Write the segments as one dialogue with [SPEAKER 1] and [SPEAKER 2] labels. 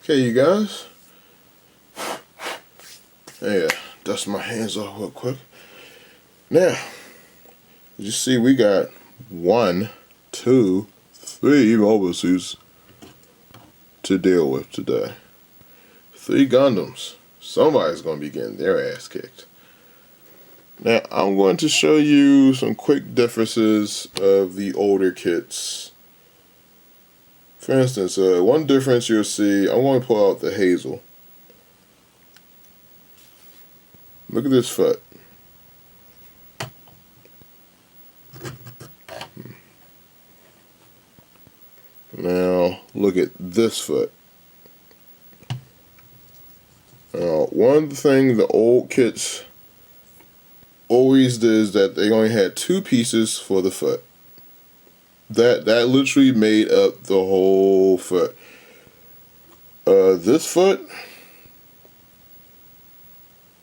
[SPEAKER 1] Okay, you guys. Yeah, dust my hands off real quick. Now, as you see, we got 1, 2, 3 mobile suits to deal with today. 3 Gundams. Somebody's going to be getting their ass kicked. Now, I'm going to show you some quick differences of the older kits. For instance, one difference you'll see, I'm going to pull out the Hazel. Look at this foot. Now, look at this foot. Now, one thing the old kits always did is that they only had 2 pieces for the foot. That literally made up the whole foot. This foot,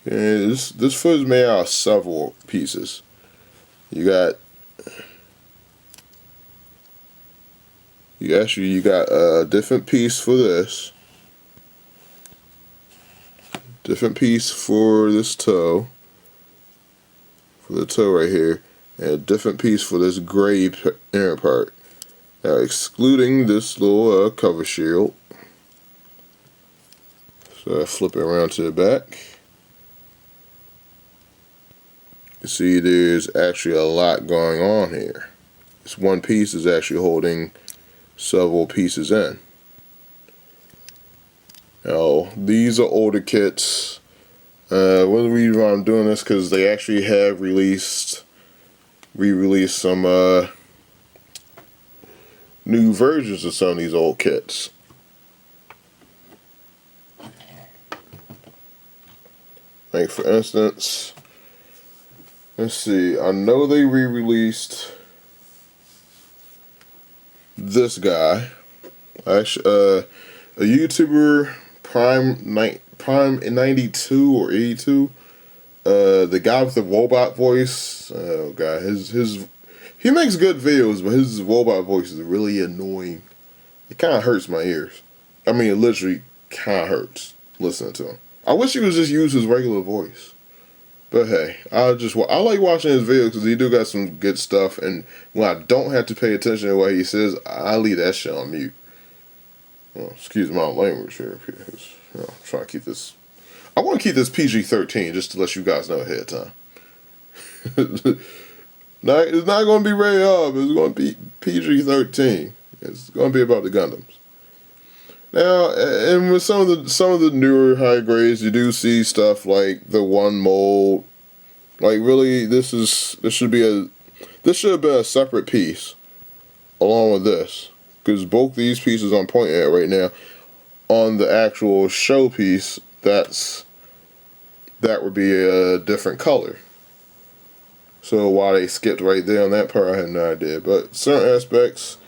[SPEAKER 1] this foot is made out of several pieces. You got a different piece for this, different piece for this toe, for the toe right here, and a different piece for this gray inner part. Now, excluding this little cover shield. So I flip it around to the back. You see there's actually a lot going on here. This one piece is actually holding several pieces in. Now, these are older kits. One of the reasons why I'm doing this because they actually have re-released some new versions of some of these old kits. Like for instance, let's see, I know they re-released this guy. Actually, a YouTuber, Prime 92 or 82, the guy with the robot voice. Oh god, he makes good videos, but his robot voice is really annoying. It kind of hurts my ears. I mean, it literally kind of hurts listening to him. I wish he would just use his regular voice. But hey, I like watching his videos because he do got some good stuff, and when I don't have to pay attention to what he says, I leave that shit on mute. Well, excuse my language here, because I'm trying to keep this. I want to keep this PG-13 just to let you guys know ahead of time. It's not going to be rated R, but it's going to be PG-13. It's going to be about the Gundams. Now, and with some of the newer high grades, you do see stuff like the one mold. Like really, this should have been a separate piece, along with this, because both these pieces I'm pointing at right now, on the actual show piece, that would be a different color. So why they skipped right there on that part, I have no idea. But certain aspects,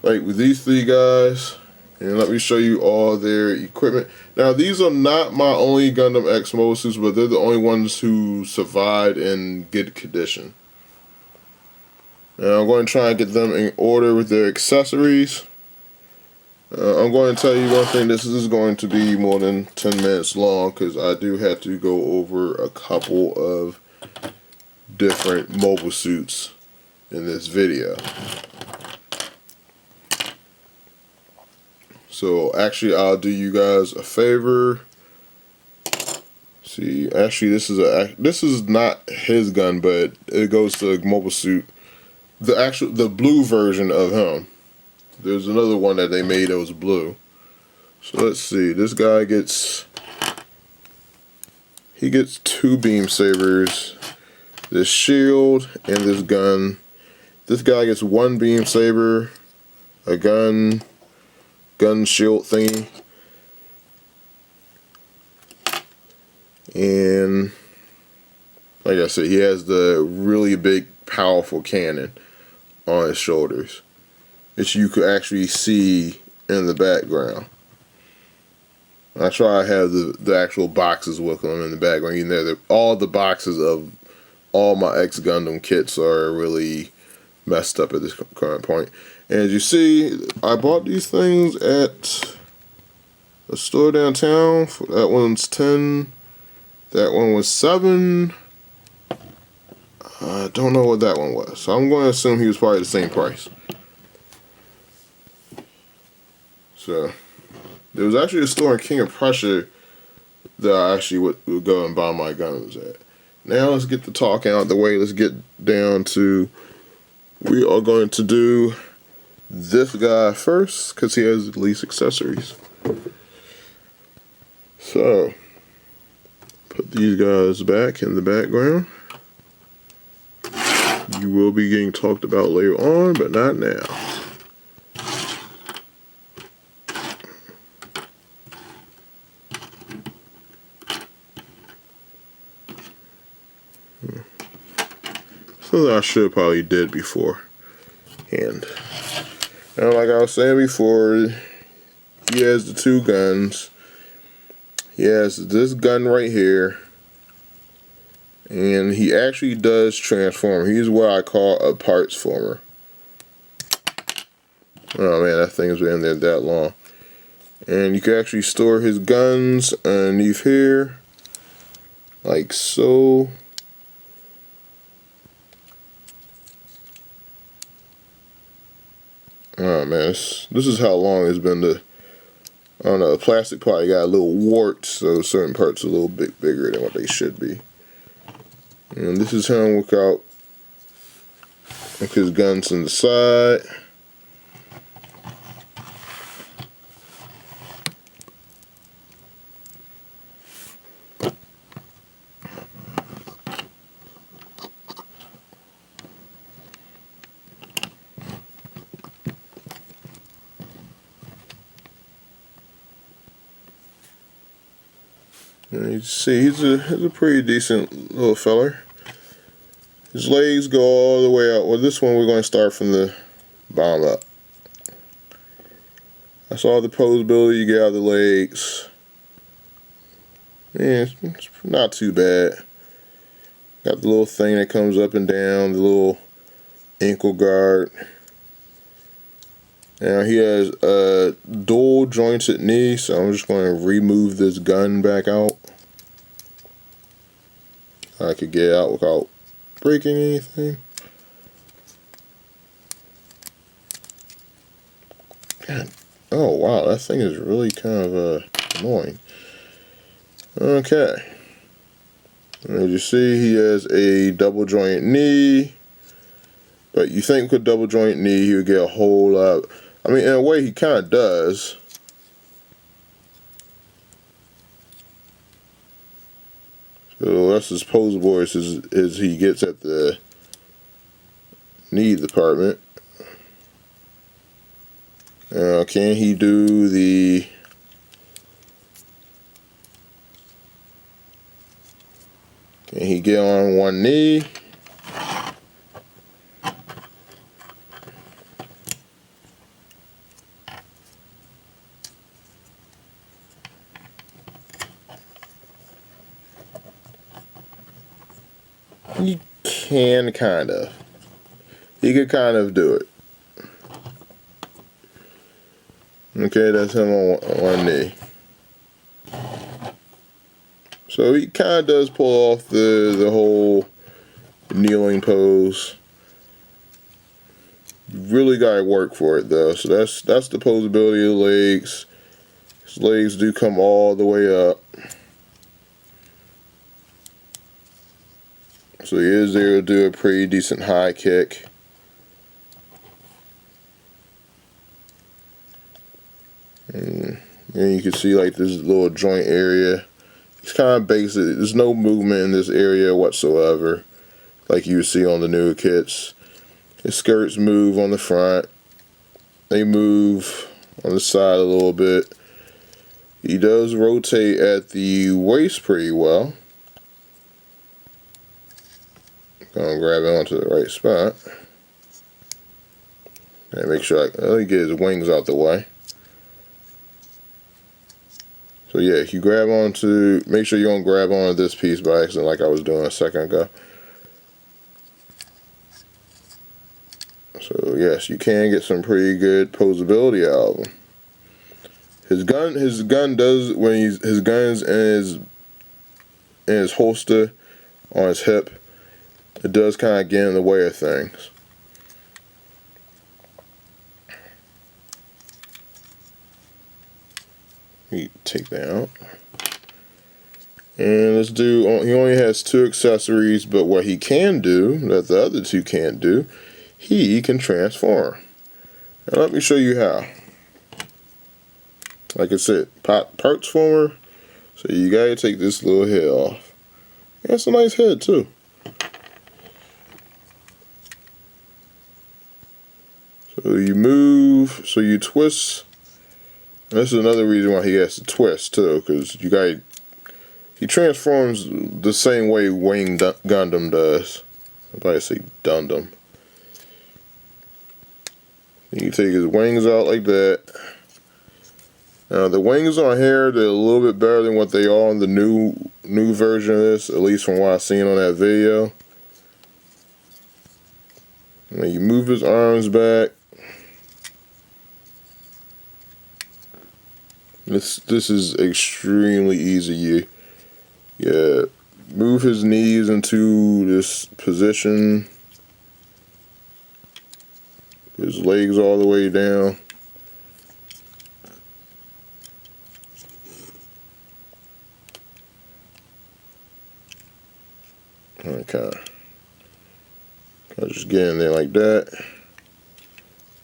[SPEAKER 1] like with these 3 guys. And let me show you all their equipment. Now, these are not my only Gundam X mobile suits, but they're the only ones who survived in good condition. Now, I'm going to try and get them in order with their accessories. I'm going to tell you one thing. This is going to be more than 10 minutes long because I do have to go over a couple of different mobile suits in this video. So actually, I'll do you guys a favor. See, actually, this is not his gun, but it goes to a mobile suit. The blue version of him. There's another one that they made that was blue. So let's see. This guy gets 2 beam sabers, this shield, and this gun. This guy gets 1 beam saber, a gun shield thingy, and like I said, he has the really big powerful cannon on his shoulders, which you could actually see in the background. I try to have the actual boxes with them in the background. You know, all the boxes of all my X Gundam kits are really messed up at this current point. And as you see, I bought these things at a store downtown. That one's 10. That one was 7. I don't know what that one was, so I'm going to assume he was probably the same price. So there was actually a store in King of Prussia that I actually would go and buy my guns at. Now let's get the talking out the way. Let's get down to, we are going to do this guy first because he has the least accessories. So put these guys back in the background. You will be getting talked about later on, but not now. Something I should probably did beforehand. Now, like I was saying before, he has the 2 guns. He has this gun right here. And he actually does transform. He's what I call a parts former. Oh man, that thing's been in there that long. And you can actually store his guns underneath here. Like so. Oh man, this is how long it's been I don't know, the plastic probably got a little warped, so certain parts are a little bit bigger than what they should be. And this is him without his guns on the side. And you see, he's a pretty decent little feller. His legs go all the way out. Well, this one we're going to start from the bottom up. That's all the posability you get out of the legs. Yeah, it's not too bad. Got the little thing that comes up and down, the little ankle guard. Now he has a dual jointed knee, so I'm just going to remove this gun back out. I could get out without breaking anything. God, oh wow, that thing is really kind of annoying. Okay. As you see, he has a double joint knee. But you think with double joint knee, he would get a whole lot. I mean, in a way, he kind of does. So that's as posable as he gets at the knee department. Now, can he do the... Can he get on one knee? He can kind of. He could kind of do it. Okay, that's him on one knee. So he kind of does pull off the whole kneeling pose. You really gotta work for it though. So that's the posability of the legs. His legs do come all the way up. So he is there to do a pretty decent high kick. And you can see like this little joint area. It's kind of basic. There's no movement in this area whatsoever, like you would see on the newer kits. His skirts move on the front. They move on the side a little bit. He does rotate at the waist pretty well. Gonna grab it onto the right spot. And make sure let me get his wings out the way. So yeah, if you grab onto, make sure you don't grab onto this piece by accident like I was doing a second ago. So yes, you can get some pretty good posability out of him. his gun does, when his gun's in his holster on his hip, it does kind of get in the way of things. You take that out. And this dude, he only has 2 accessories, but what he can do that the other 2 can't do, he can transform. Now let me show you how. Like I said, parts former. So you gotta take this little head off. That's a nice head too. So you move, so you twist. And this is another reason why he has to twist too, because he transforms the same way Wing Gundam does. I'd probably say Dundam. You take his wings out like that. Now the wings on here, they're a little bit better than what they are on the new version of this, at least from what I've seen on that video. Now you move his arms back. This is extremely easy. You move his knees into this position. His legs all the way down. Okay. I'll just get in there like that.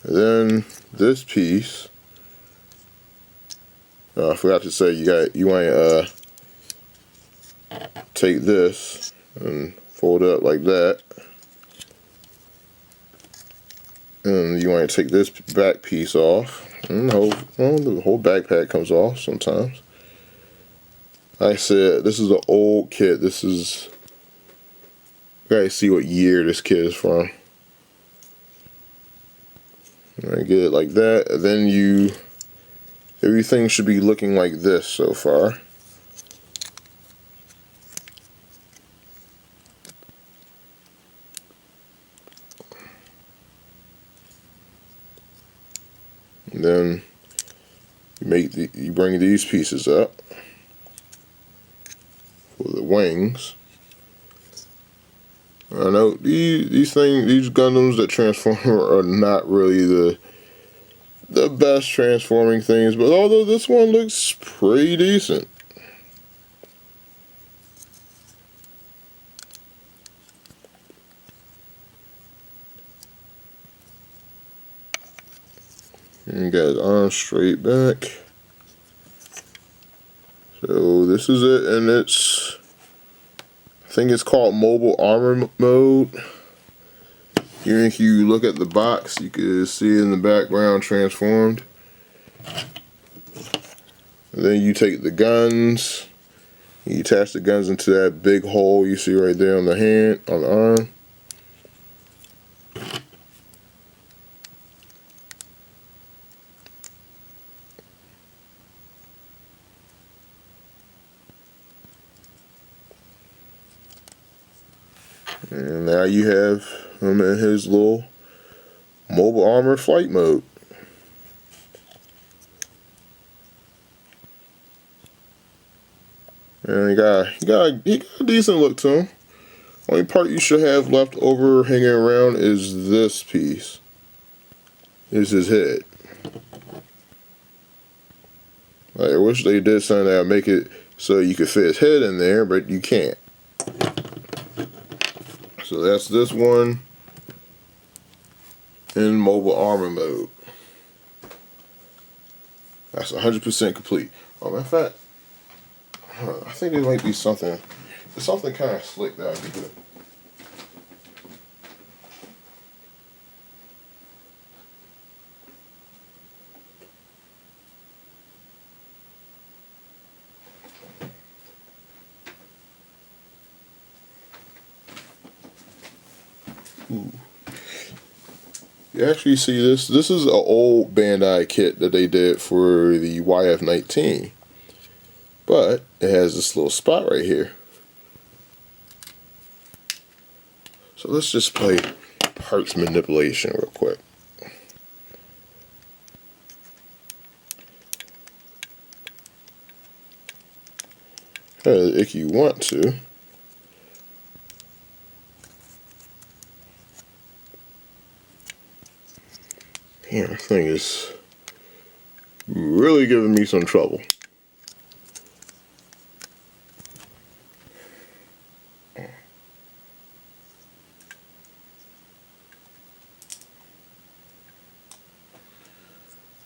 [SPEAKER 1] And then this piece. I forgot to say you want to take this and fold it up like that. And you want to take this back piece off. And the whole backpack comes off sometimes. Like I said, this is an old kit. This is, you gotta see what year this kit is from. I get it like that, and then everything should be looking like this so far. And then you bring these pieces up for the wings. I know these Gundams that transform are not really the best transforming things, but although this one looks pretty decent. And got his arms straight back. So this is it, and I think it's called mobile armor mode. Here, if you look at the box, you can see it in the background transformed. And then you take the guns, you attach the guns into that big hole you see right there on the hand, on the arm. And now you have him in his little mobile armor flight mode. And he got a decent look to him. Only part you should have left over hanging around is this piece. Is his head. I wish they did something that would make it so you could fit his head in there, but you can't. So that's this one in mobile armor mode. That's 100% complete. Oh, matter of fact, I think there might be something. There's something kind of slick that I could do. Ooh. You actually see this. This is an old Bandai kit that they did for the YF-19. But it has this little spot right here. So let's just play parts manipulation real quick. if you want to. Man, this thing is really giving me some trouble.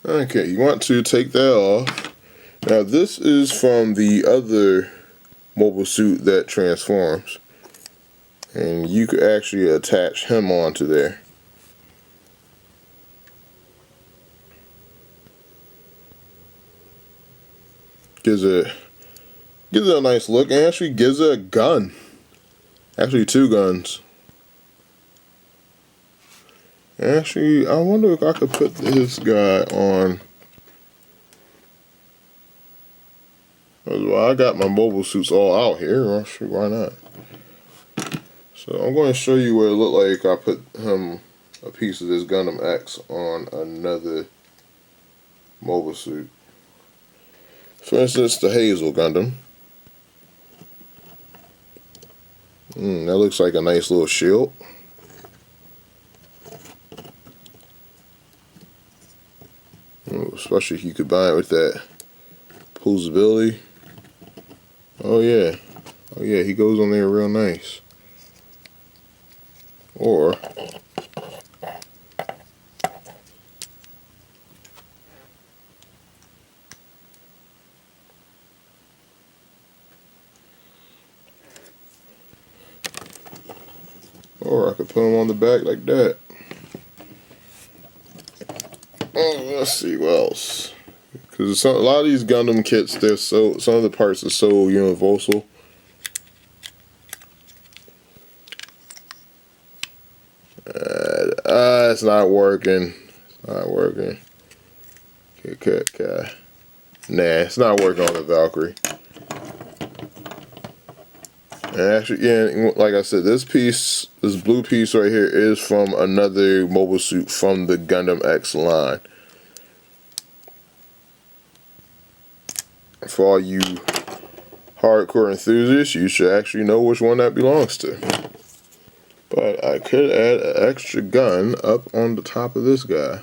[SPEAKER 1] Okay, you want to take that off. Now this is from the other mobile suit that transforms, and you could actually attach him onto there. Gives it a nice look, and actually gives it a gun. Actually, two guns. Actually, I wonder if I could put this guy on. Well, I got my mobile suits all out here. Well, shoot, why not? So I'm going to show you what it looked like. I put a piece of this Gundam X on another mobile suit. For instance, the Hazel Gundam. That looks like a nice little shield. Especially if you combine it with that posability. Oh yeah, he goes on there real nice. Or I could put him on the back like that. Oh, let's see what else. Because a lot of these Gundam kits, some of the parts are so universal. It's not working. It's not working. Okay. Nah, it's not working on the Valkyrie. And actually, yeah, like I said, this blue piece right here is from another mobile suit from the Gundam X line. For all you hardcore enthusiasts, you should actually know which one that belongs to. But I could add an extra gun up on the top of this guy.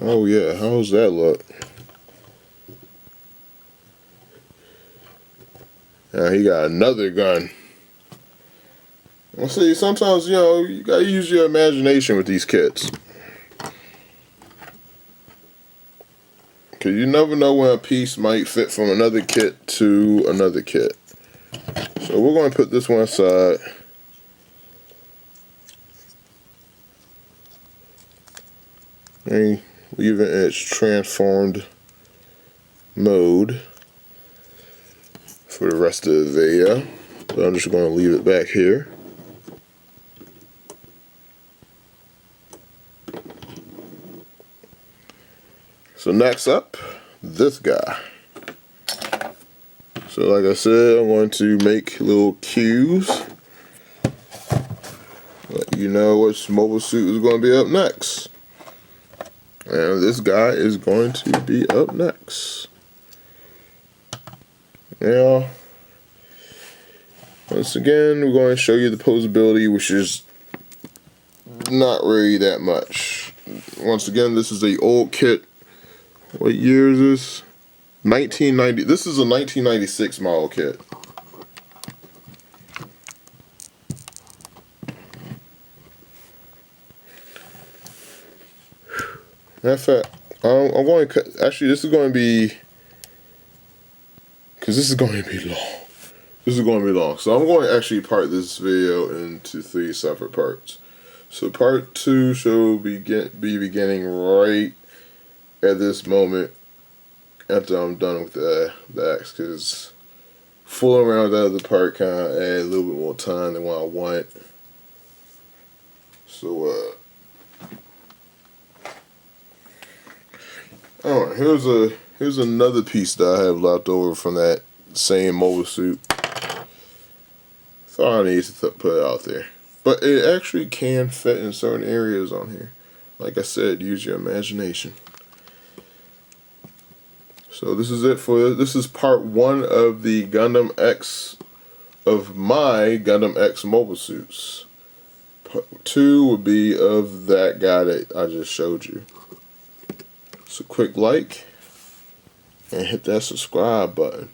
[SPEAKER 1] Oh yeah, how's that look? Now he got another gun. Well, see, sometimes, you gotta use your imagination with these kits. Because you never know when a piece might fit from another kit to another kit. So we're going to put this one aside. And leave it in its transformed mode for the rest of the video. So I'm just going to leave it back here. So next up, this guy. So like I said, I'm going to make little cues. Let you know which mobile suit is going to be up next. And this guy is going to be up next. Now, once again, we're going to show you the posability, which is not really that much. Once again, this is the old kit. What year is this? 1990. This is a 1996 model kit. Matter of fact, I'm going to cut. Actually, this is going to be, because this is going to be long. This is going to be long. So I'm going to actually part this video into 3 separate parts. So part 2 shall be beginning right at this moment after I'm done with the X, because fooling around with the other part kind of add a little bit more time than what I want. So alright, here's another piece that I have left over from that same mobile suit. Thought I needed to put it out there, but it actually can fit in certain areas on here. Like I said, use your imagination. So this is it for this is part 1 of the Gundam X of my Gundam X mobile suits. Part 2 would be of that guy that I just showed you. So quick like and hit that subscribe button.